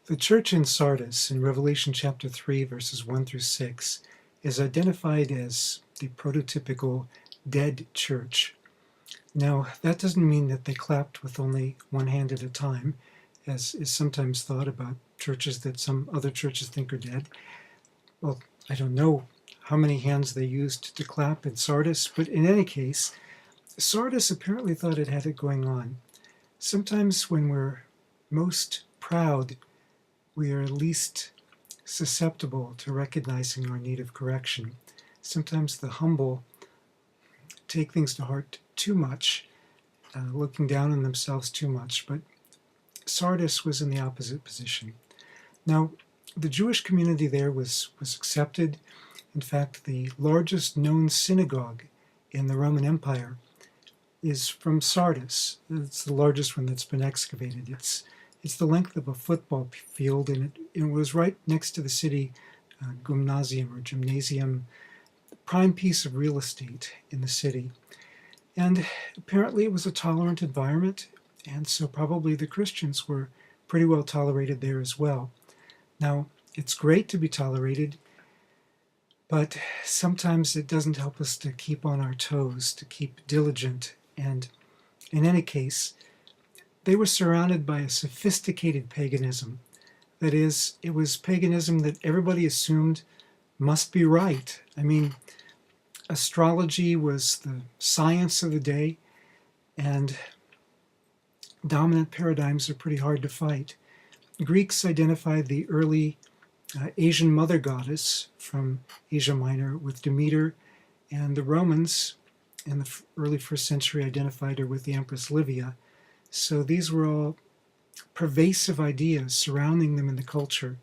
The church in Sardis in Revelation chapter 3, verses 1 through 6, is identified as the prototypical dead church. Now, that doesn't mean that they clapped with only one hand at a time, as is sometimes thought about churches that some other churches think are dead. Well, I don't know how many hands they used to clap in Sardis, but in any case, Sardis apparently thought it had it going on. Sometimes when we're most proud, we are least susceptible to recognizing our need of correction. Sometimes the humble take things to heart too much, looking down on themselves too much, but Sardis was in the opposite position. Now, the Jewish community there was accepted. In fact, the largest known synagogue in the Roman Empire is from Sardis. It's the largest one that's been excavated. It's the length of a football field, and it was right next to the city gymnasium, prime piece of real estate in the city. And apparently it was a tolerant environment, and so probably the Christians were pretty well tolerated there as well. Now, it's great to be tolerated, but sometimes it doesn't help us to keep on our toes, to keep diligent. And in any case, they were surrounded by a sophisticated paganism. That is, it was paganism that everybody assumed must be right. I mean, astrology was the science of the day, and dominant paradigms are pretty hard to fight. Greeks identified the early Asian mother goddess from Asia Minor with Demeter, and the Romans in the early 1st century identified her with the Empress Livia. So these were all pervasive ideas surrounding them in the culture.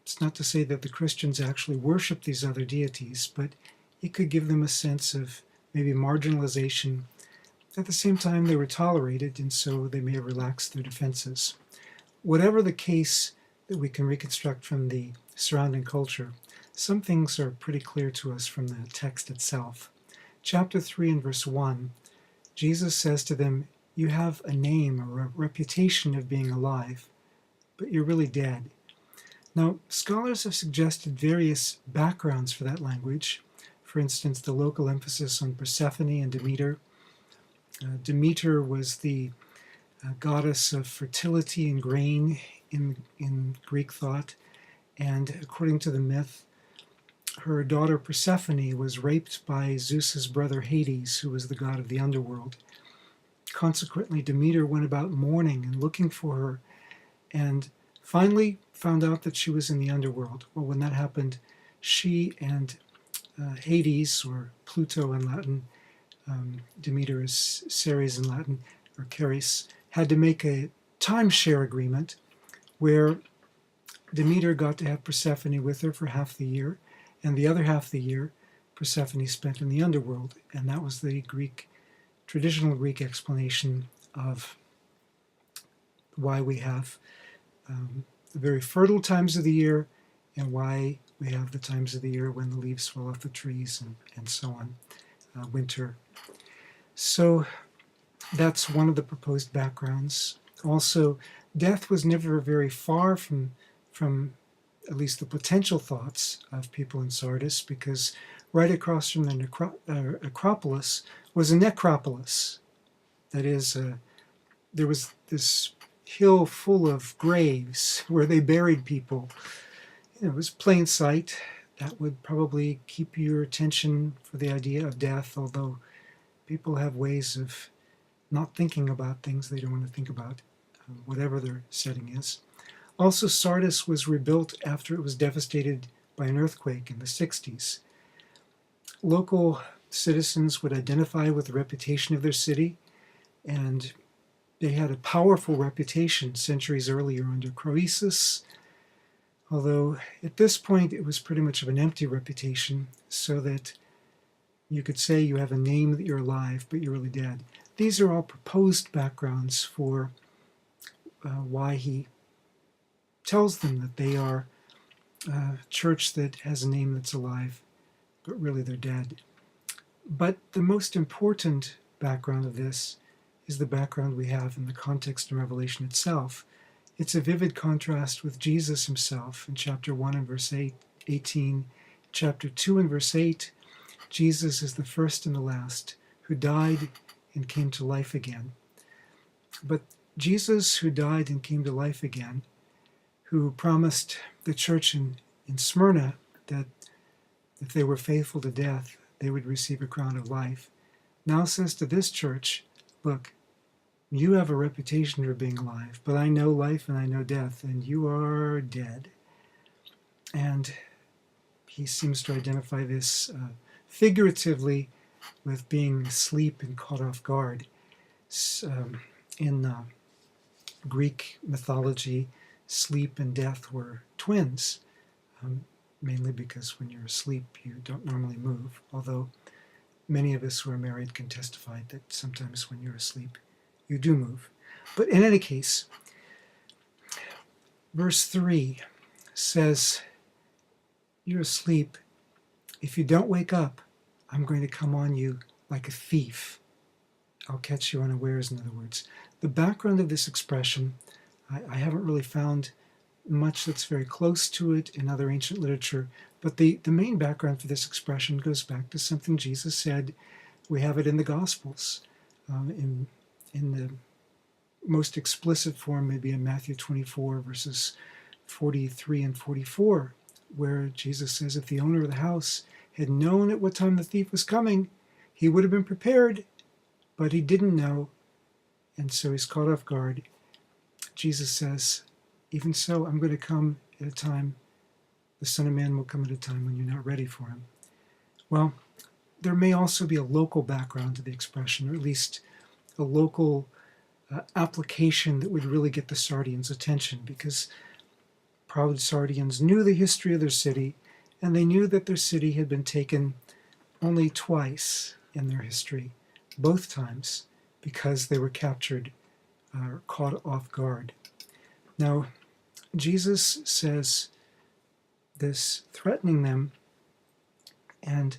It's not to say that the Christians actually worshiped these other deities, but it could give them a sense of maybe marginalization. At the same time, they were tolerated, and so they may have relaxed their defenses. Whatever the case that we can reconstruct from the surrounding culture, some things are pretty clear to us from the text itself. Chapter 3 and verse 1, Jesus says to them, "You have a name or a reputation of being alive, but you're really dead." Now, scholars have suggested various backgrounds for that language. For instance, the local emphasis on Persephone and Demeter. Demeter was the goddess of fertility and grain in Greek thought, and according to the myth, her daughter Persephone was raped by Zeus's brother Hades, who was the god of the underworld. Consequently, Demeter went about mourning and looking for her, and finally found out that she was in the underworld. Well, when that happened, she and Hades, or Pluto in Latin, Demeter is Ceres in Latin, or Charis, had to make a timeshare agreement where Demeter got to have Persephone with her for half the year, and the other half of the year Persephone spent in the underworld. And that was the traditional Greek explanation of why we have the very fertile times of the year and why we have the times of the year when the leaves fall off the trees and so on, winter. So that's one of the proposed backgrounds. Also, death was never very far from at least the potential thoughts of people in Sardis, because right across from the Acropolis was a necropolis. That is, there was this hill full of graves where they buried people. It was plain sight. That would probably keep your attention for the idea of death, although people have ways of not thinking about things they don't want to think about, whatever their setting is. Also, Sardis was rebuilt after it was devastated by an earthquake in the 60s. Local citizens would identify with the reputation of their city, and they had a powerful reputation centuries earlier under Croesus, although at this point it was pretty much of an empty reputation, so that you could say you have a name that you're alive, but you're really dead. These are all proposed backgrounds for why he tells them that they are a church that has a name that's alive, but really they're dead. But the most important background of this is the background we have in the context of Revelation itself. It's a vivid contrast with Jesus himself in chapter 1 and verse 18. Chapter 2 and verse 8, Jesus is the first and the last who died and came to life again. But Jesus, who died and came to life again, who promised the church in Smyrna that if they were faithful to death, they would receive a crown of life, now says to this church, look, you have a reputation for being alive, but I know life and I know death, and you are dead. And he seems to identify this figuratively with being asleep and caught off guard. In Greek mythology, sleep and death were twins, mainly because when you're asleep you don't normally move, although many of us who are married can testify that sometimes when you're asleep you do move. But in any case, verse 3 says, you're asleep. If you don't wake up, I'm going to come on you like a thief. I'll catch you unawares, in other words. The background of this expression, I haven't really found much that's very close to it in other ancient literature, but the main background for this expression goes back to something Jesus said. We have it in the Gospels, in the most explicit form, maybe in Matthew 24, verses 43 and 44, where Jesus says if the owner of the house had known at what time the thief was coming, he would have been prepared, but he didn't know, and so he's caught off guard. Jesus says, even so, I'm going to come at a time, the Son of Man will come at a time when you're not ready for him. Well, there may also be a local background to the expression, or at least a local application that would really get the Sardians' attention, because proud Sardians knew the history of their city, and they knew that their city had been taken only twice in their history, both times because they were captured or caught off guard. Now, Jesus says this threatening them, and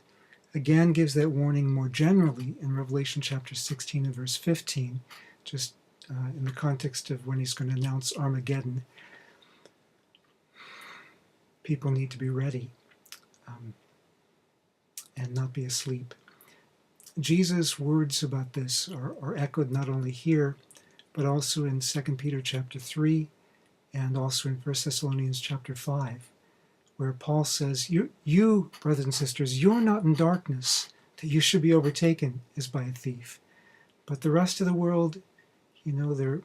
again gives that warning more generally in Revelation chapter 16 and verse 15, just in the context of when he's going to announce Armageddon. People need to be ready and not be asleep. Jesus' words about this are echoed not only here, but also in 2 Peter chapter 3 and also in 1 Thessalonians chapter 5, where Paul says, you, brothers and sisters, you're not in darkness, that you should be overtaken as by a thief. But the rest of the world, they're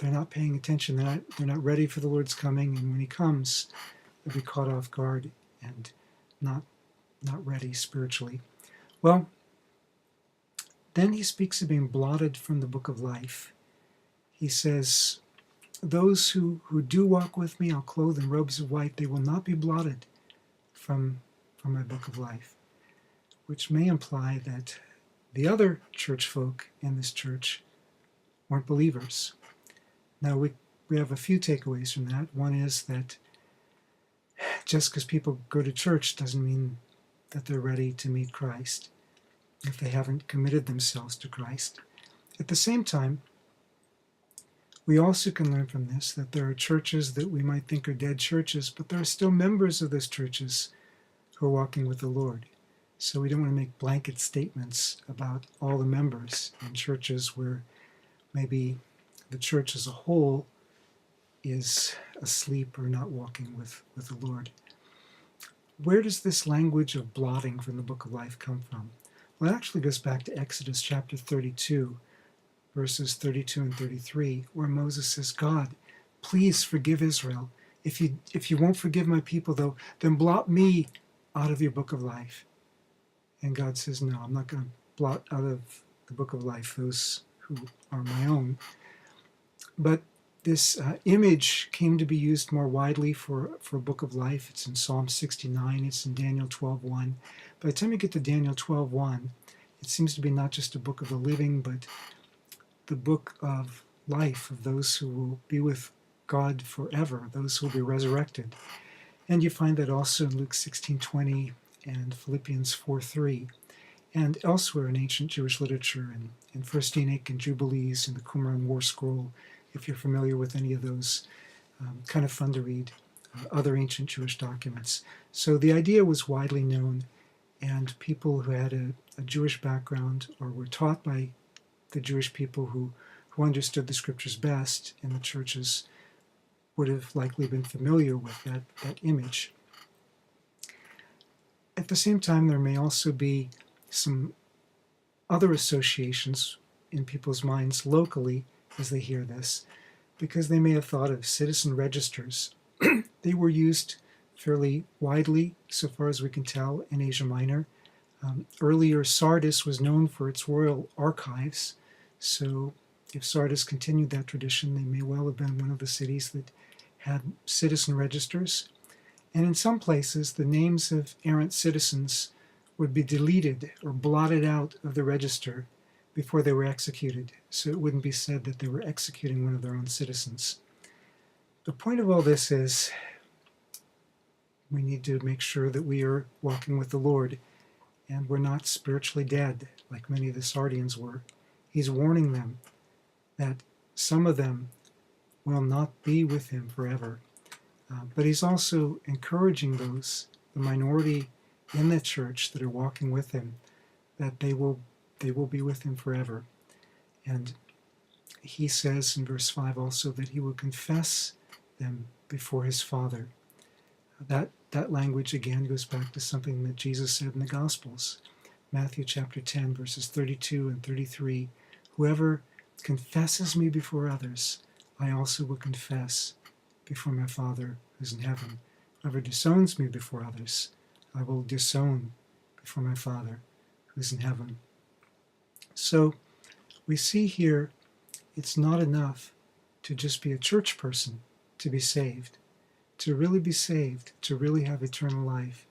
not paying attention. They're not ready for the Lord's coming, and when he comes, they'll be caught off guard and not ready spiritually. Well, then he speaks of being blotted from the book of life. He says, those who do walk with me, I'll clothe in robes of white. They will not be blotted from my book of life, which may imply that the other church folk in this church weren't believers. Now, we have a few takeaways from that. One is that just because people go to church doesn't mean that they're ready to meet Christ if they haven't committed themselves to Christ. At the same time, we also can learn from this that there are churches that we might think are dead churches, but there are still members of those churches who are walking with the Lord. So we don't want to make blanket statements about all the members in churches where maybe the church as a whole is asleep or not walking with the Lord. Where does this language of blotting from the book of life come from? Well, it actually goes back to Exodus chapter 32, verses 32 and 33, where Moses says, God, please forgive Israel. If you won't forgive my people, though, then blot me out of your book of life. And God says, no, I'm not going to blot out of the book of life those who are my own. But this image came to be used more widely for a book of life. It's in Psalm 69. It's in Daniel 12:1. By the time you get to Daniel 12:1, it seems to be not just a book of the living, but the book of life of those who will be with God forever, those who will be resurrected. And you find that also in Luke 16:20 and Philippians 4:3, and elsewhere in ancient Jewish literature, in First Enoch and Jubilees and the Qumran War Scroll, if you're familiar with any of those kind of fun to read other ancient Jewish documents. So the idea was widely known, and people who had a Jewish background or were taught by the Jewish people who understood the scriptures best in the churches would have likely been familiar with that image. At the same time, there may also be some other associations in people's minds locally as they hear this, because they may have thought of citizen registers. They were used fairly widely, so far as we can tell, in Asia Minor. Earlier, Sardis was known for its royal archives, so if Sardis continued that tradition, they may well have been one of the cities that had citizen registers. And in some places, the names of errant citizens would be deleted or blotted out of the register before they were executed, so it wouldn't be said that they were executing one of their own citizens. The point of all this is we need to make sure that we are walking with the Lord and we're not spiritually dead like many of the Sardians were. He's warning them that some of them will not be with him forever. But he's also encouraging those, the minority in the church that are walking with him, that they will be with him forever. And he says in verse 5 also that he will confess them before his Father. That language again goes back to something that Jesus said in the Gospels. Matthew chapter 10, verses 32 and 33. Whoever confesses me before others, I also will confess before my Father who's in heaven. Whoever disowns me before others, I will disown before my Father who's in heaven. So we see here it's not enough to just be a church person to be saved. To really be saved, to really have eternal life,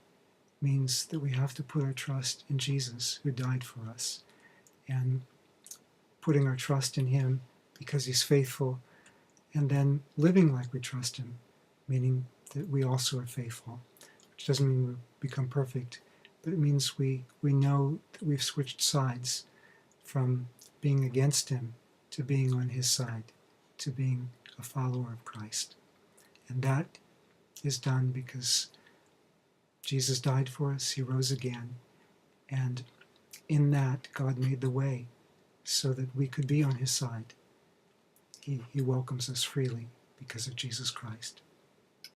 means that we have to put our trust in Jesus who died for us, and putting our trust in him because he's faithful, and then living like we trust him, meaning that we also are faithful, which doesn't mean we become perfect, but it means we know that we've switched sides from being against him to being on his side, to being a follower of Christ. And that is done because Jesus died for us, he rose again, and in that God made the way so that we could be on his side. He welcomes us freely because of Jesus Christ.